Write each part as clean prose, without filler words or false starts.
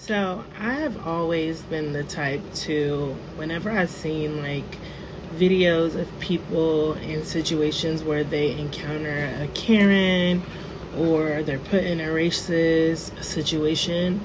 So I have always been the type to, whenever I've seen like videos of people in situations where they encounter a Karen or they're put in a racist situation,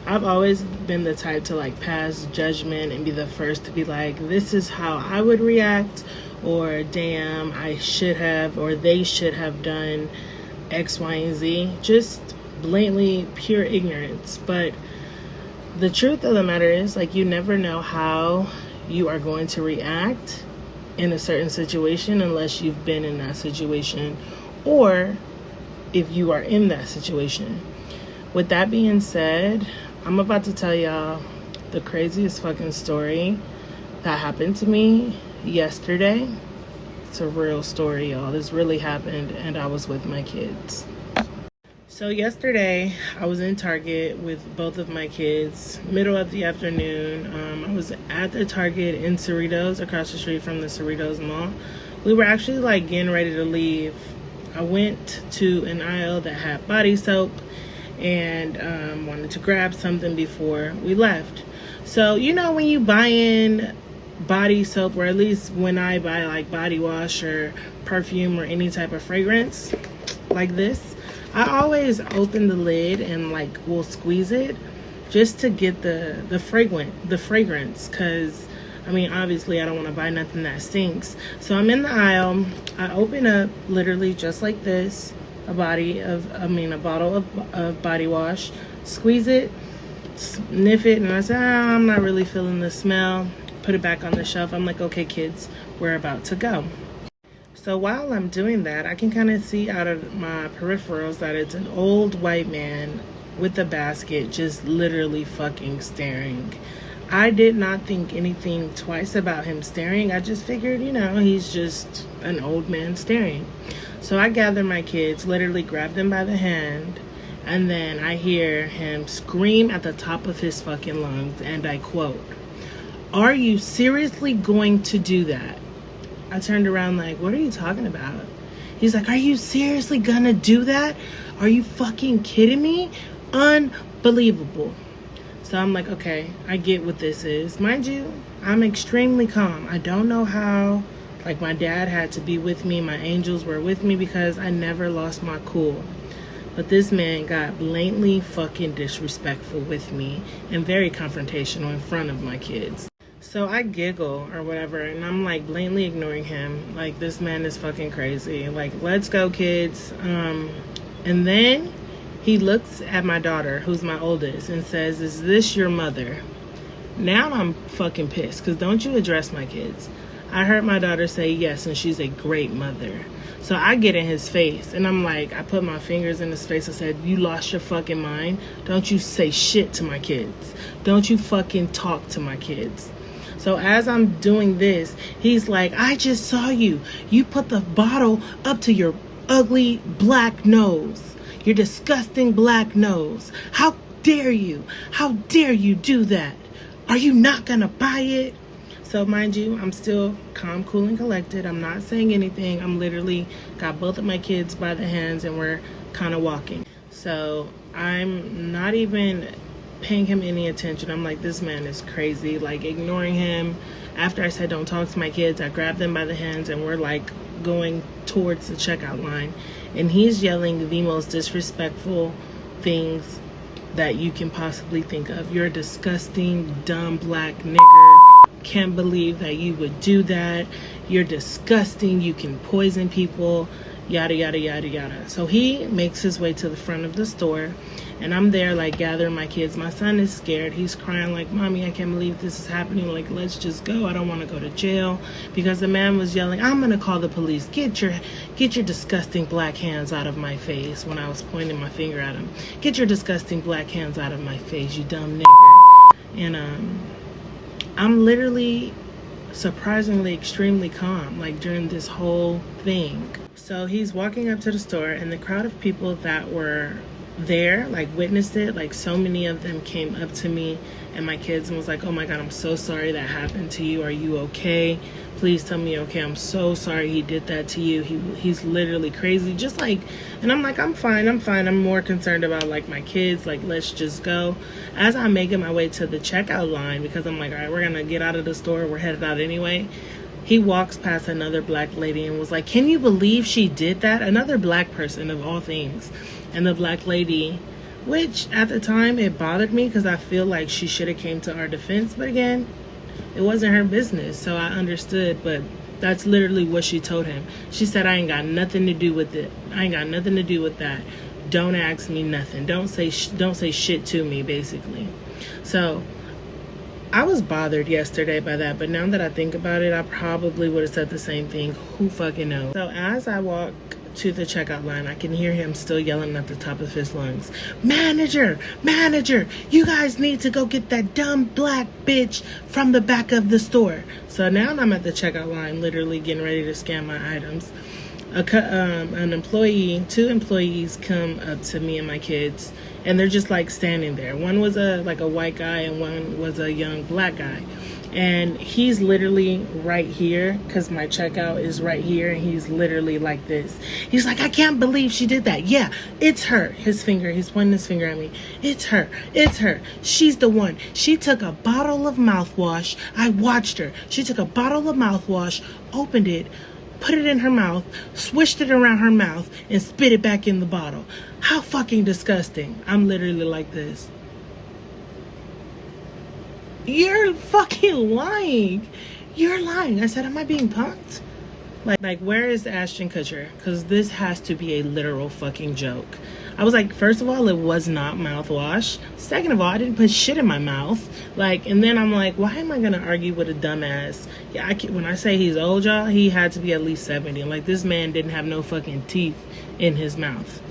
I've always been the type to like pass judgment and be the first to be like, this is how I would react, or damn, I should have, or they should have done X, Y, and Z. Just blatantly pure ignorance. But the truth of the matter is, like, you never know how you are going to react in a certain situation unless you've been in that situation or if you are in that situation. With that being said, I'm about to tell y'all the craziest fucking story that happened to me yesterday. It's a real story, y'all. This really happened, and I was with my kids. So yesterday, I was in Target with both of my kids, middle of the afternoon. I was at the Target in Cerritos, across the street from the Cerritos Mall. We were actually like getting ready to leave. I went to an aisle that had body soap and wanted to grab something before we left. So, you know, when you buy in body soap, or at least when I buy like body wash or perfume or any type of fragrance like this, I always open the lid and like will squeeze it just to get the fragrance, because I mean, obviously I don't want to buy nothing that stinks. So I'm in the aisle, I open up literally just like this, a bottle of body wash, squeeze it, sniff it, and I say, I'm not really feeling the smell. Put it back on the shelf. I'm like, okay kids, we're about to go. So while I'm doing that, I can kind of see out of my peripherals that it's an old white man with a basket just literally fucking staring. I did not think anything twice about him staring. I just figured, you know, he's just an old man staring. So I gather my kids, literally grab them by the hand, and then I hear him scream at the top of his fucking lungs, and I quote, "Are you seriously going to do that?" I turned around like, what are you talking about? He's like, are you seriously gonna do that? Are you fucking kidding me? Unbelievable. So I'm like, okay, I get what this is. Mind you, I'm extremely calm. I don't know how. Like, my dad had to be with me. My angels were with me because I never lost my cool. But this man got blatantly fucking disrespectful with me and very confrontational in front of my kids. So I giggle or whatever, and I'm like blatantly ignoring him. Like, this man is fucking crazy. Like, let's go, kids. And then he looks at my daughter, who's my oldest, and says, is this your mother? Now I'm fucking pissed, because don't you address my kids. I heard my daughter say yes, and she's a great mother. So I get in his face, and I'm like, I put my fingers in his face and said, you lost your fucking mind? Don't you say shit to my kids. Don't you fucking talk to my kids. So as I'm doing this, he's like, I just saw you. You put the bottle up to your ugly black nose. Your disgusting black nose. How dare you? How dare you do that? Are you not gonna buy it? So mind you, I'm still calm, cool, and collected. I'm not saying anything. I'm literally got both of my kids by the hands and we're kind of walking. So I'm not even paying him any attention. I'm like, this man is crazy, like ignoring him. After I said don't talk to my kids, I grabbed them by the hands and we're like going towards the checkout line, and he's yelling the most disrespectful things that you can possibly think of. You're a disgusting, dumb black nigger. Can't believe that you would do that. You're disgusting. You can poison people. Yada, yada, yada, yada. So he makes his way to the front of the store, and I'm there like gathering my kids. My son is scared. He's crying like, Mommy, I can't believe this is happening. Like, let's just go. I don't want to go to jail, because the man was yelling, I'm going to call the police. Get your disgusting black hands out of my face, when I was pointing my finger at him. Get your disgusting black hands out of my face, you dumb nigger. And I'm literally surprisingly extremely calm, like during this whole thing. So he's walking up to the store, and the crowd of people that were there, like witnessed it. Like so many of them came up to me and my kids and was like, oh my God, I'm so sorry that happened to you. Are you okay? Please tell me you're okay. I'm so sorry he did that to you. He's literally crazy. Just like, and I'm like, I'm fine. I'm more concerned about like my kids. Like, let's just go. As I'm making my way to the checkout line, because I'm like, all right, we're going to get out of the store. We're headed out anyway. He walks past another black lady and was like, can you believe she did that? Another black person of all things. And the black lady, which at the time it bothered me because I feel like she should have came to our defense. But again, it wasn't her business. So I understood. But that's literally what she told him. She said, I ain't got nothing to do with it. I ain't got nothing to do with that. Don't ask me nothing. Don't say shit to me, basically. So I was bothered yesterday by that, but now that I think about it, I probably would have said the same thing. Who fucking knows? So as I walk to the checkout line, I can hear him still yelling at the top of his lungs, manager, you guys need to go get that dumb black bitch from the back of the store. So now I'm at the checkout line, literally getting ready to scan my items. Two employees come up to me and my kids, and they're just like standing there. One was a white guy and one was a young black guy, and he's literally right here because my checkout is right here, and he's literally like this. He's like, I can't believe she did that. Yeah, it's her. He's pointing his finger at me. It's her. She's the one. She took a bottle of mouthwash. I watched her. She took a bottle of mouthwash, opened it, put it in her mouth, swished it around her mouth, and spit it back in the bottle. How fucking disgusting. I'm literally like this. You're fucking lying. You're lying. I said, am I being punked? Like, where is Ashton Kutcher? Because this has to be a literal fucking joke. I was like, first of all, it was not mouthwash. Second of all, I didn't put shit in my mouth. And then I'm like, why am I going to argue with a dumbass? Yeah, when I say he's old, y'all, he had to be at least 70. Like, this man didn't have no fucking teeth in his mouth.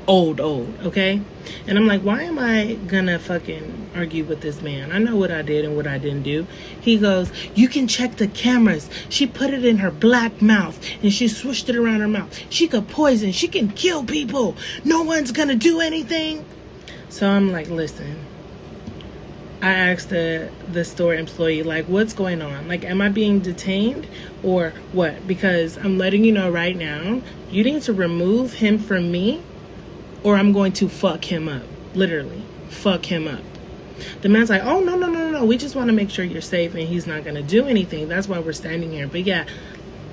Old, okay? And I'm like, why am I gonna fucking argue with this man? I know what I did and what I didn't do. He goes, you can check the cameras. She put it in her black mouth and she swished it around her mouth. She could poison. She can kill people. No one's gonna do anything. So I'm like, listen. I asked the store employee, like, what's going on? Like, am I being detained or what? Because I'm letting you know right now, you need to remove him from me, or I'm going to fuck him up. Literally, fuck him up. The man's like, oh, no. We just want to make sure you're safe and he's not going to do anything. That's why we're standing here. But yeah,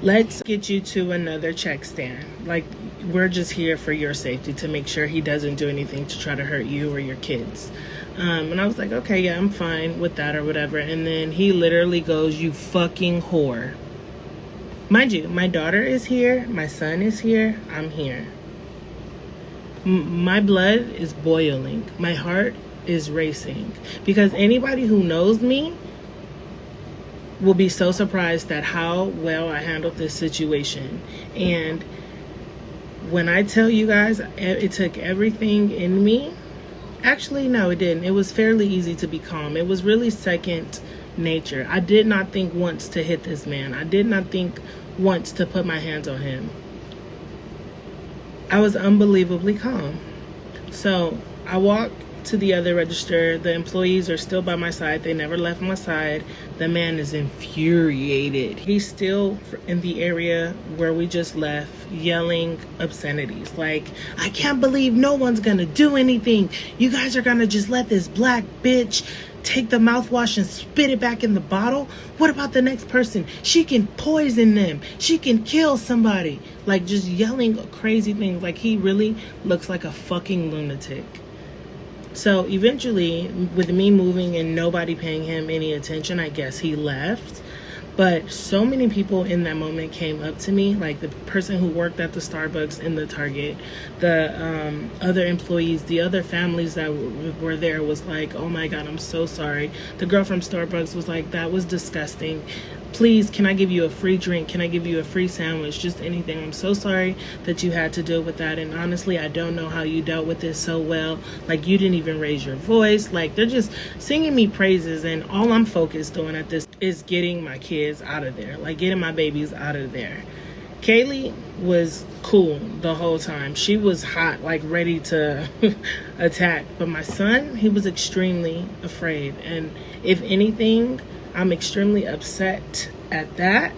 let's get you to another check stand. Like, we're just here for your safety to make sure he doesn't do anything to try to hurt you or your kids. And I was like, okay, yeah, I'm fine with that or whatever. And then he literally goes, you fucking whore. Mind you, my daughter is here. My son is here. I'm here. My blood is boiling. My heart is racing. Because anybody who knows me will be so surprised at how well I handled this situation. And when I tell you guys, it took everything in me. Actually, no, it didn't. It was fairly easy to be calm. It was really second nature. I did not think once to hit this man. I did not think once to put my hands on him. I was unbelievably calm. So I walked to the other register. The employees are still by my side. They never left my side. The man is infuriated. He's still in the area where we just left, yelling obscenities. Like, I can't believe no one's gonna do anything. You guys are gonna just let this black bitch take the mouthwash and spit it back in the bottle? What about the next person? She can poison them. She can kill somebody. Like, just yelling crazy things. Like, he really looks like a fucking lunatic. So eventually, with me moving and nobody paying him any attention, I guess he left. But so many people in that moment came up to me, like the person who worked at the Starbucks in the Target, the other employees, the other families that were there was like, oh my God, I'm so sorry. The girl from Starbucks was like, that was disgusting. Please, can I give you a free drink? Can I give you a free sandwich? Just anything. I'm so sorry that you had to deal with that. And honestly, I don't know how you dealt with this so well. Like, you didn't even raise your voice. Like, they're just singing me praises. And all I'm focused on at this is getting my kids out of there. Like, getting my babies out of there. Kaylee was cool the whole time. She was hot, like ready to attack. But my son, he was extremely afraid. And if anything, I'm extremely upset at that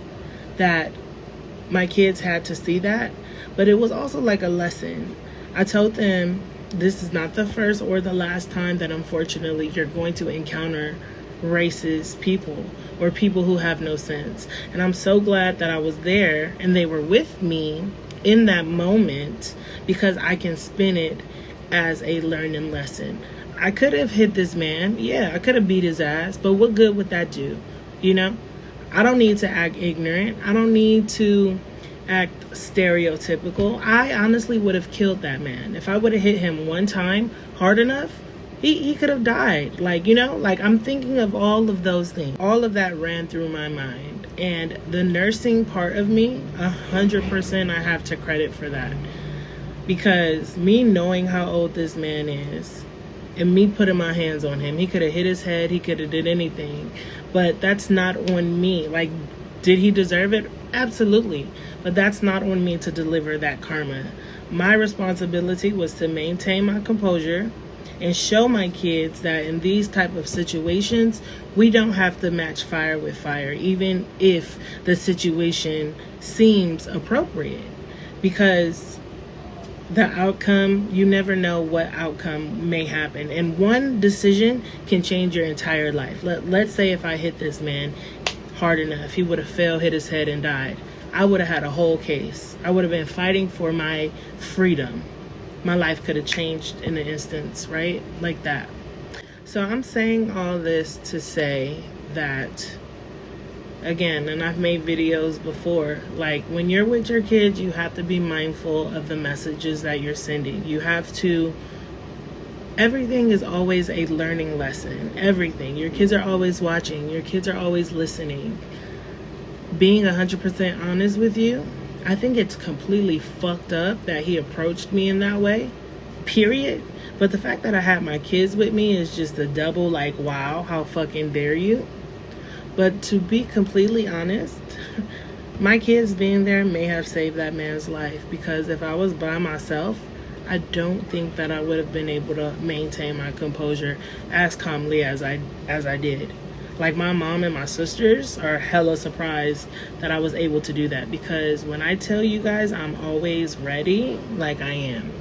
my kids had to see that. But it was also like a lesson. I told them, this is not the first or the last time that unfortunately you're going to encounter racist people or people who have no sense. And I'm so glad that I was there and they were with me in that moment, because I can spin it as a learning lesson. I could have hit this man. Yeah, I could have beat his ass, but what good would that do? You know, I don't need to act ignorant. I don't need to act stereotypical. I honestly would have killed that man. If I would have hit him one time hard enough, he could have died. Like, you know, like I'm thinking of all of those things. All of that ran through my mind. And the nursing part of me, 100% I have to credit for that. Because me knowing how old this man is and me putting my hands on him, he could have hit his head, he could have did anything. But that's not on me. Like, did he deserve it? Absolutely. But that's not on me to deliver that karma. My responsibility was to maintain my composure and show my kids that in these type of situations, we don't have to match fire with fire, even if the situation seems appropriate. Because the outcome, you never know what outcome may happen. And one decision can change your entire life. Let's say if I hit this man hard enough, he would have fell, hit his head, and died. I would have had a whole case. I would have been fighting for my freedom. My life could have changed in an instance, right? Like that. So I'm saying all this to say that, again, and I've made videos before, like when you're with your kids, you have to be mindful of the messages that you're sending. You have to, everything is always a learning lesson. Everything. Your kids are always watching. Your kids are always listening. Being 100% honest with you, I think it's completely fucked up that he approached me in that way, period. But the fact that I had my kids with me is just a double, like, wow, how fucking dare you? But to be completely honest, my kids being there may have saved that man's life, because if I was by myself, I don't think that I would have been able to maintain my composure as calmly as I did. Like, my mom and my sisters are hella surprised that I was able to do that, because when I tell you guys I'm always ready, like I am.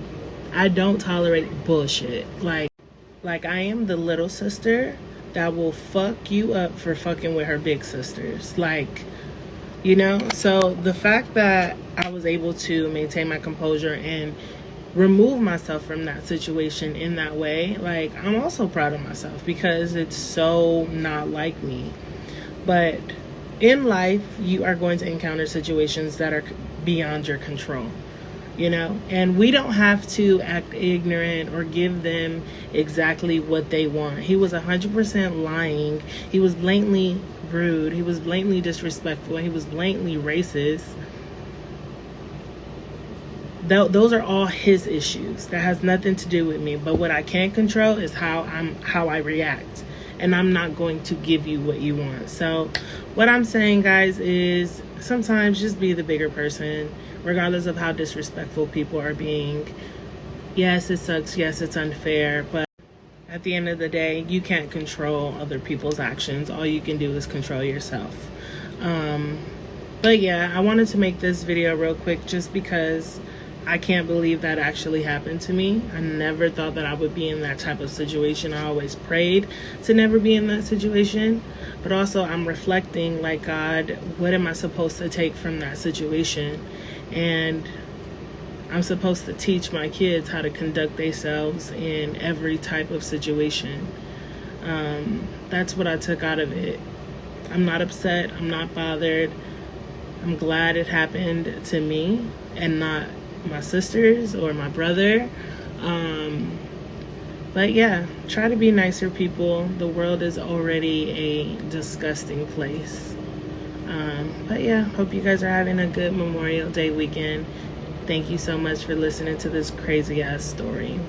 I don't tolerate bullshit. Like I am the little sister that will fuck you up for fucking with her big sisters. Like, you know? So the fact that I was able to maintain my composure and remove myself from that situation in that way, like, I'm also proud of myself, because it's so not like me. But in life, you are going to encounter situations that are beyond your control, you know, and we don't have to act ignorant or give them exactly what they want. He was 100% lying. He was blatantly rude. He was blatantly disrespectful. He was blatantly racist. Those are all his issues. That has nothing to do with me. But what I can control is how I react. And I'm not going to give you what you want. So what I'm saying, guys, is sometimes just be the bigger person, regardless of how disrespectful people are being. Yes, it sucks. Yes, it's unfair. But at the end of the day, you can't control other people's actions. All you can do is control yourself. But yeah, I wanted to make this video real quick just because I can't believe that actually happened to me. I never thought that I would be in that type of situation. I always prayed to never be in that situation. But also I'm reflecting, like, God, what am I supposed to take from that situation? And I'm supposed to teach my kids how to conduct themselves in every type of situation. That's what I took out of it. I'm not upset. I'm not bothered. I'm glad it happened to me and not my sisters or my brother. But yeah, try to be nicer, people. The world is already a disgusting place. But yeah, hope you guys are having a good Memorial Day weekend. Thank you so much for listening to this crazy ass story.